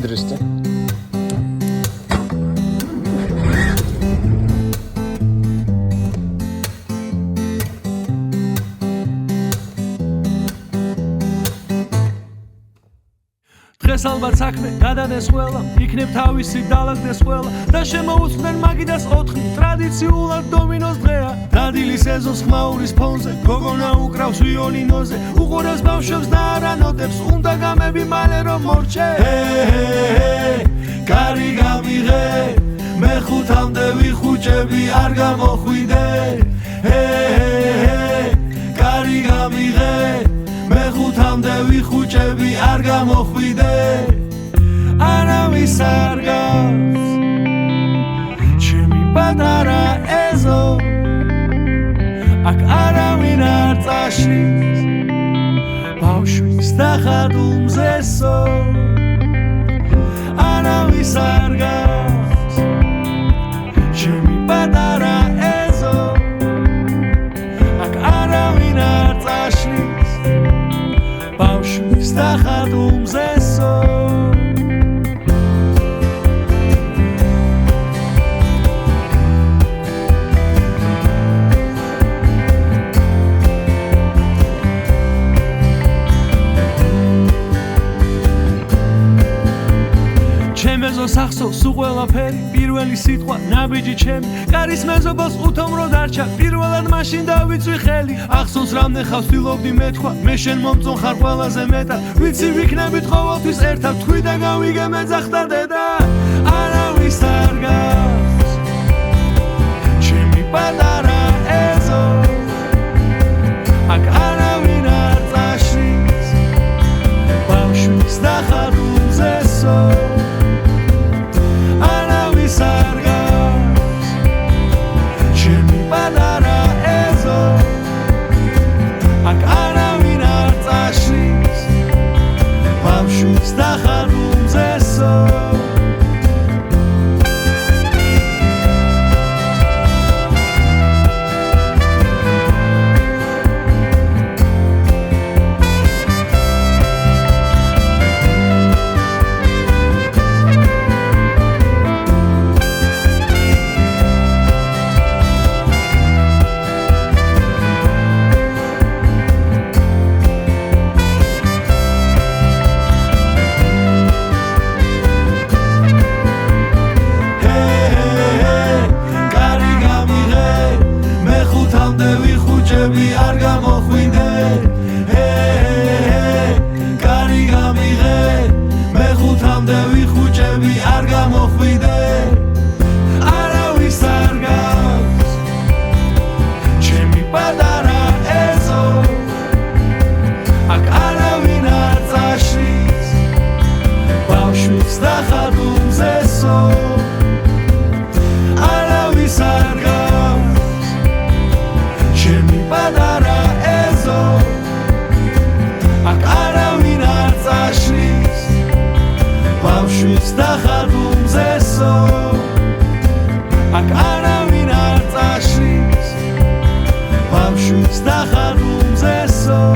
Здрасте. დღეს ალბათ საქმე გადადეს ყველა, იქნებ თავისი დალაგდეს ყველა და შემოუწყდნენ მაგიდას 4 ტრადიციულად დომინოს დღეა. დადილის ეზოს ხმაურის ფონზე, გოგონა უკრავს ვიოლინოზე, უყურებს ბავშვებს და არანოტებს, უნდა გამები მალე რომ მორჩე. კარი გამიღე, მე 5-მდე ვიხუჭები, არ გამოხვიდე. კარი გამიღე, მე 5-მდე ვიხუჭები, არ გამოხვიდე. არავის არ გავს ჩემი პატარა ეზო, აქ არავინ არ წაშლის ბავშვის დახადუმზესო. არავის არ გავს ჩემი პატარა ეზო, აქ არავინ არ წაშლის ბავშვის დახადუმზესო. ჩემეზო სახსოვს უყველაფერი, პირველი სიტყვა ნაბიჯი ჩემი, კარის მეზობელს უთომრო დარჩა, პირველად მაშინ დავიწვი ხელი. ახსოვს რამდე ხავს ვცდილობდი მეთქვა, მე შენ მომწონ ხარ ყველაზე მეტად, ვიცი ვიქნებით ყოველთვის ერთად, თქვი და გავიგე მეძახდა დედა. არავის არ გავს ჩემი პატარა ეზო, აქ არავინ არ წაშლის ბავშვის დახადუმზესო. არავის არ გავს ჩემი პატარა ეზო, აქ არავინ არ წაშლის ბავშვის დახადუმზესო. არ გამოხვიდე. კარი გამიღე, მე 5-მდე ვიხუჭები, არ გამოხვიდე. არავის არ გავს ჩემი პატარა ეზო, აქ არავინ არ წაშლის ბავშვის დახადუმზესო. არავის არ გავს ჩემი პატარა ეზო, აქ არავინ არ წაშლის ბავშვის დახადუმზესო. აქ არავინ არ წაშლის ბავშვის დახადუმზესო.